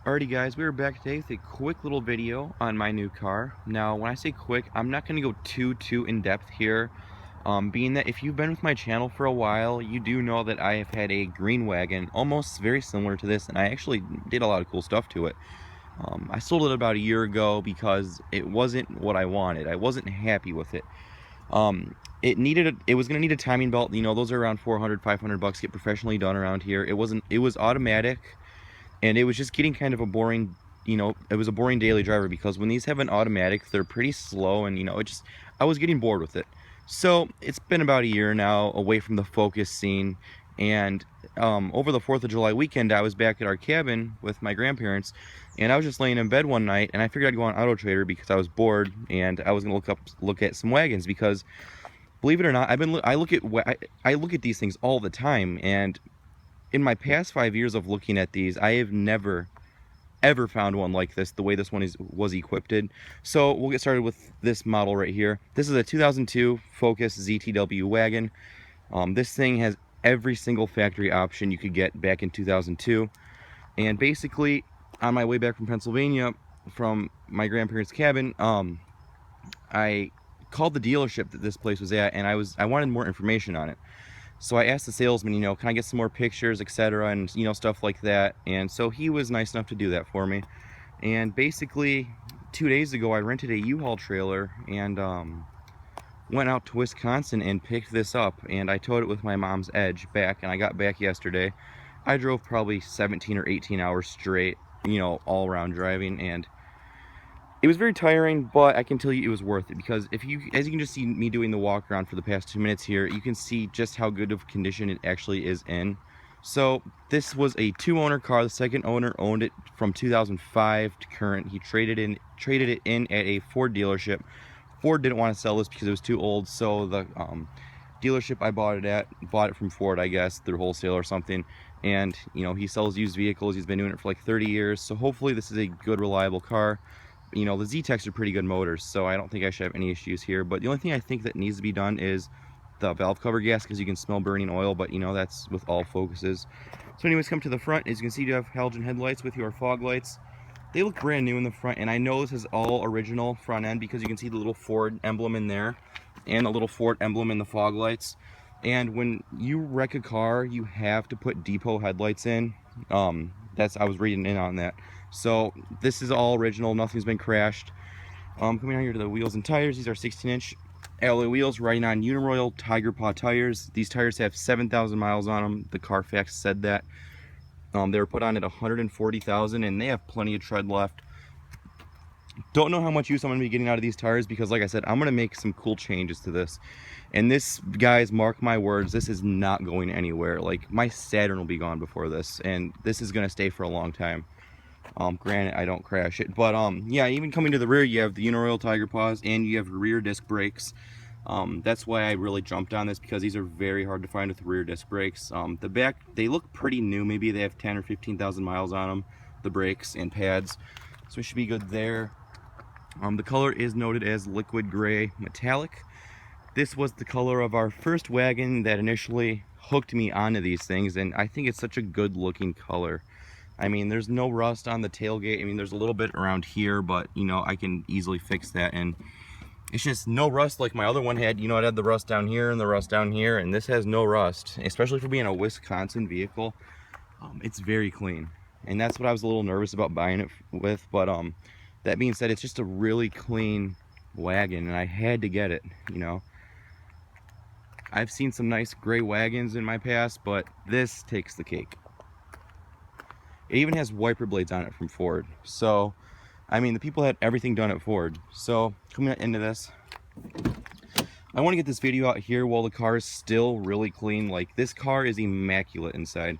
Alrighty guys, we are back today with a quick little video on my new car. Now when I say quick, I'm not going to go too in depth here, being that if you've been with my channel for a while, you do know that I have had a green wagon almost very similar to this, and I actually did a lot of cool stuff to it. I sold it about a year ago because it wasn't what I wanted. I wasn't happy with it. It was going to need a timing belt. You know, those are around 400, 500 bucks, get professionally done around here. It was automatic. And it was just getting kind of a boring, it was a boring daily driver because when these have an automatic, they're pretty slow, and I was getting bored with it. So it's been about a year now away from the Focus scene, and over the 4th of July weekend, I was back at our cabin with my grandparents, and I was just laying in bed one night, and I figured I'd go on Auto Trader because I was bored, and I was gonna look at some wagons because, believe it or not, I look at these things all the time, and in my past 5 years of looking at these, I have never ever found one like this, the way this one was equipped. So we'll get started with this model right here. This is a 2002 Focus ZTW wagon. This thing has every single factory option you could get back in 2002. And basically, on my way back from Pennsylvania, from my grandparents' cabin, I called the dealership that this place was at, and I wanted more information on it. So I asked the salesman, can I get some more pictures, etc., and stuff like that. And so he was nice enough to do that for me. And basically, 2 days ago, I rented a U-Haul trailer and went out to Wisconsin and picked this up. And I towed it with my mom's Edge back, and I got back yesterday. I drove probably 17 or 18 hours straight, all around driving, and it was very tiring, but I can tell you it was worth it because as you can just see me doing the walk around for the past 2 minutes here, you can see just how good of condition it actually is in. So this was a 2-owner car. The second owner owned it from 2005 to current. He traded it in at a Ford dealership. Ford didn't want to sell this because it was too old, so the dealership I bought it from Ford, I guess, through wholesale or something. And he sells used vehicles. He's been doing it for like 30 years, so hopefully this is a good, reliable car. The Z-Techs are pretty good motors, so I don't think I should have any issues here. But the only thing I think that needs to be done is the valve cover gas, because you can smell burning oil, but that's with all Focuses. So anyways, come to the front. As you can see, you have halogen headlights with your fog lights. They look brand new in the front, and I know this is all original front end because you can see the little Ford emblem in there and the little Ford emblem in the fog lights. And when you wreck a car, you have to put depot headlights in. I was reading in on that. So this is all original, nothing's been crashed. Coming down here to the wheels and tires, these are 16-inch alloy wheels riding on Uniroyal Tiger Paw tires. These tires have 7,000 miles on them. The Carfax said that. They were put on at 140,000, and they have plenty of tread left. Don't know how much use I'm going to be getting out of these tires because, like I said, I'm going to make some cool changes to this. And this, guys, mark my words, this is not going anywhere. Like, my Saturn will be gone before this, and this is going to stay for a long time. Granted, I don't crash it, but yeah, even coming to the rear, you have the Uniroyal Tiger Paws, and you have rear disc brakes. That's why I really jumped on this, because these are very hard to find with rear disc brakes. The back, they look pretty new. Maybe they have 10 or 15,000 miles on them, the brakes and pads, so we should be good there. The color is noted as liquid gray metallic. This was the color of our first wagon that initially hooked me onto these things, and I think it's such a good looking color. I mean, there's no rust on the tailgate. I mean, there's a little bit around here, but I can easily fix that. And it's just no rust like my other one had. It had the rust down here and the rust down here, and this has no rust, especially for being a Wisconsin vehicle. It's very clean, and that's what I was a little nervous about buying it with. But that being said, it's just a really clean wagon, and I had to get it. I've seen some nice gray wagons in my past, but this takes the cake. It even has wiper blades on it from Ford. So, I mean, the people had everything done at Ford. So, coming into this, I want to get this video out here while the car is still really clean. Like, this car is immaculate inside.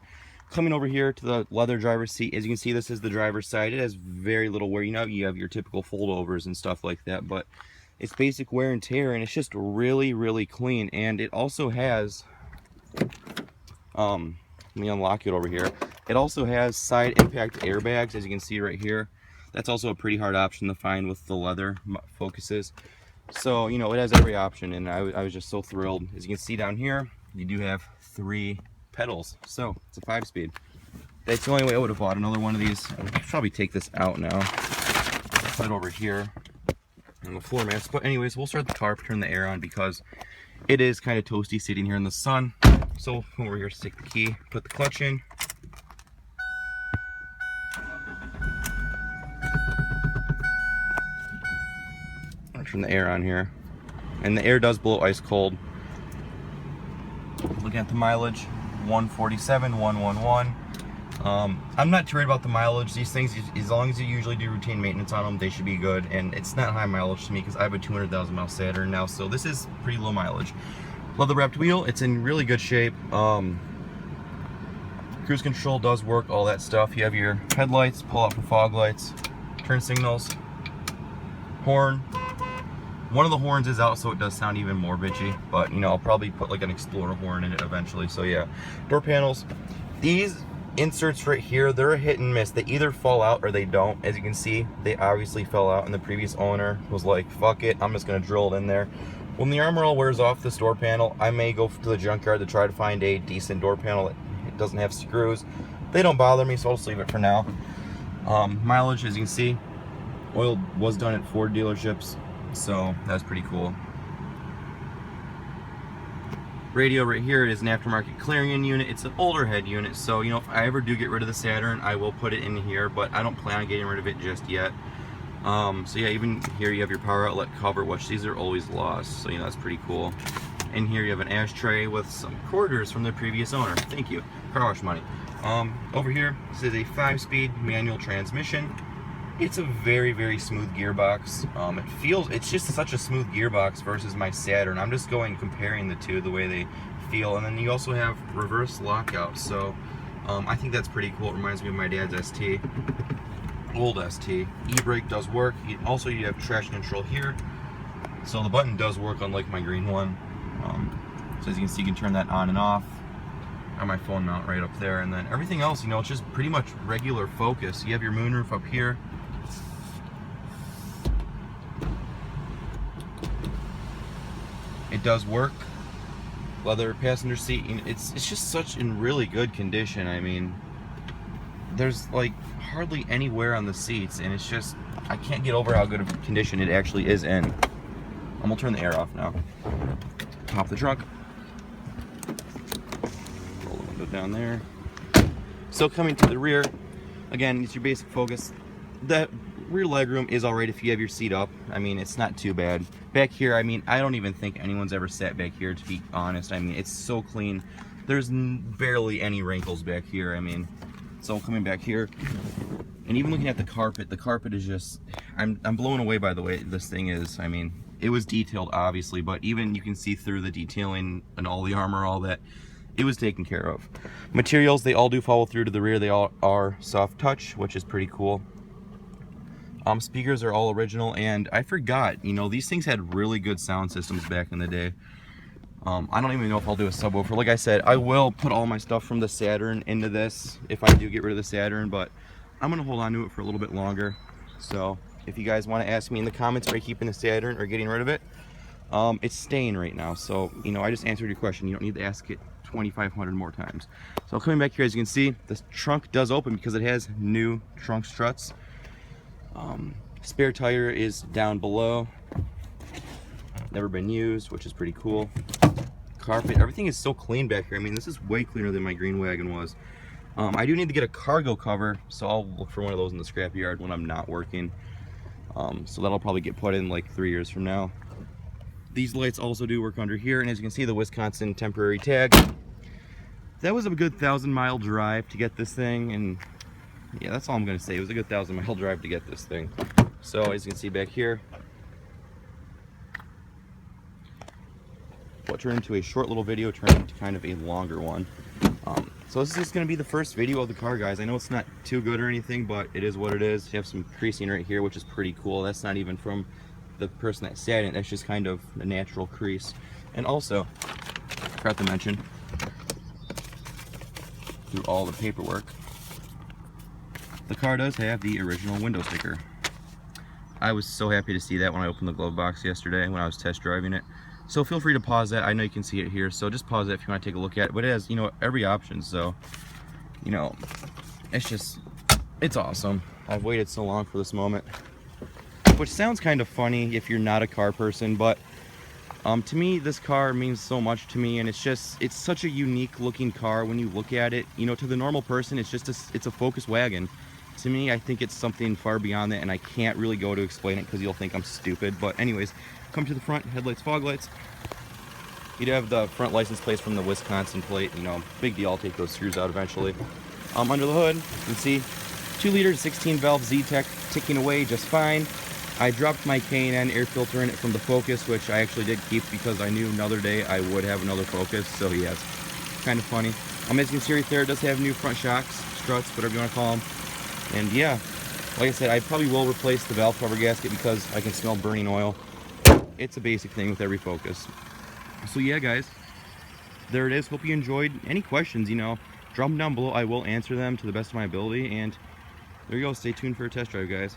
Coming over here to the leather driver's seat, as you can see, this is the driver's side. It has very little wear. You have your typical foldovers and stuff like that, but it's basic wear and tear, and it's just really, really clean. And it also has, let me unlock it over here. It also has side impact airbags, as you can see right here. That's also a pretty hard option to find with the leather Focuses. So, it has every option, and I was just so thrilled. As you can see down here, you do have 3 pedals. So, it's a 5-speed. That's the only way I would have bought another one of these. I would probably take this out now. Put it over here on the floor mats. But anyways, we'll start the car, turn the air on because it is kind of toasty sitting here in the sun. So come over here to take the key, put the clutch in. I'll turn the air on here. And the air does blow ice cold. Looking at the mileage, 147, 111. I'm not too worried about the mileage. These things, as long as you usually do routine maintenance on them, they should be good. And it's not high mileage to me because I have a 200,000 mile Saturn now, so this is pretty low mileage. Leather wrapped wheel, it's in really good shape. Cruise control does work, all that stuff. You have your headlights, pull out for fog lights, turn signals, horn. One of the horns is out, so it does sound even more bitchy, but you know, I'll probably put like an Explorer horn in it eventually. So yeah, door panels. These inserts right here, they're a hit and miss. They either fall out or they don't. As you can see, they obviously fell out, and the previous owner was like, fuck it, I'm just gonna drill it in there. When the Armor All wears off this door panel, I may go to the junkyard to try to find a decent door panel that it doesn't have screws. They don't bother me, so I'll just leave it for now. Mileage, as you can see, oil was done at Ford dealerships, so that's pretty cool. Radio right here, it is an aftermarket Clarion unit. It's an older head unit, so you know, if I ever do get rid of the Saturn, I will put it in here, but I don't plan on getting rid of it just yet. So yeah, even here you have your power outlet cover, which these are always lost, so you know, that's pretty cool. In here you have an ashtray with some quarters from the previous owner. Thank you, car wash money. Over here, this is a 5-speed manual transmission. It's a very, very smooth gearbox. It's just such a smooth gearbox versus my Saturn. I'm just comparing the two, the way they feel. And then you also have reverse lockout, so I think that's pretty cool. It reminds me of my dad's ST, old ST. E-brake does work. Also, you have traction control here, so the button does work, unlike my green one. So as you can see, you can turn that on and off. On my phone mount right up there, and then everything else, you know, it's just pretty much regular focus. You have your moonroof up here. It does work. Leather passenger seat, it's just such in really good condition. I mean, there's like hardly any wear on the seats, and it's just, I can't get over how good of condition it actually is in. I'm gonna turn the air off now. Pop the trunk. Roll the window down there. So coming to the rear, again, it's your basic focus. That rear legroom is alright if you have your seat up. I mean, it's not too bad. Back here, I mean, I don't even think anyone's ever sat back here, to be honest. I mean, it's so clean. There's barely any wrinkles back here. I mean, so coming back here, and even looking at the carpet is just, I'm blown away by the way this thing is. I mean, it was detailed, obviously, but even you can see through the detailing and all the armor, all that, it was taken care of. Materials, they all do follow through to the rear. They all are soft touch, which is pretty cool. Speakers are all original, and I forgot, you know, these things had really good sound systems back in the day. I don't even know if I'll do a subwoofer. Like I said, I will put all my stuff from the Saturn into this if I do get rid of the Saturn, but I'm gonna hold on to it for a little bit longer. So if you guys want to ask me in the comments, are you keeping the Saturn or getting rid of it? It's staying right now, so you know, I just answered your question. You don't need to ask it 2,500 more times. So coming back here, as you can see, the trunk does open because it has new trunk struts. Spare tire is down below, never been used, which is pretty cool. Carpet, everything is so clean back here. I mean, this is way cleaner than my green wagon was. I do need to get a cargo cover, so I'll look for one of those in the scrapyard when I'm not working. So that'll probably get put in like 3 years from now. These lights also do work under here, and as you can see, the Wisconsin temporary tag. That was a good 1,000-mile drive to get this thing, and yeah, that's all I'm gonna say. It was a good 1,000-mile drive to get this thing. So as you can see back here, what turned into a short little video turned into kind of a longer one. So this is just gonna be the first video of the car, guys. I know it's not too good or anything, but it is what it is. You have some creasing right here, which is pretty cool. That's not even from the person that sat in it. That's just kind of a natural crease. And also, forgot to mention, through all the paperwork, the car does have the original window sticker. I was so happy to see that when I opened the glove box yesterday when I was test driving it. So feel free to pause that. I know you can see it here, so just pause it if you want to take a look at it. But it has, you know, every option. So, you know, it's awesome. I've waited so long for this moment. Which sounds kind of funny if you're not a car person, but to me, this car means so much to me, and it's such a unique looking car when you look at it. You know, to the normal person, it's a Focus wagon. To me, I think it's something far beyond that, and I can't really go to explain it because you'll think I'm stupid. But anyways, come to the front, headlights, fog lights. You'd have the front license plates from the Wisconsin plate, you know, big deal. I'll take those screws out eventually. Under the hood, you can see 2-liter 16-valve Zetec ticking away just fine. I dropped my K&N air filter in it from the Focus, which I actually did keep because I knew another day I would have another Focus, so yes, kind of funny. As you can see right there, it does have new front shocks, struts, whatever you want to call them. And yeah, like I said, I probably will replace the valve cover gasket because I can smell burning oil. It's a basic thing with every Focus. So yeah, guys, there it is. Hope you enjoyed. Any questions, you know, drop them down below. I will answer them to the best of my ability. And there you go. Stay tuned for a test drive, guys.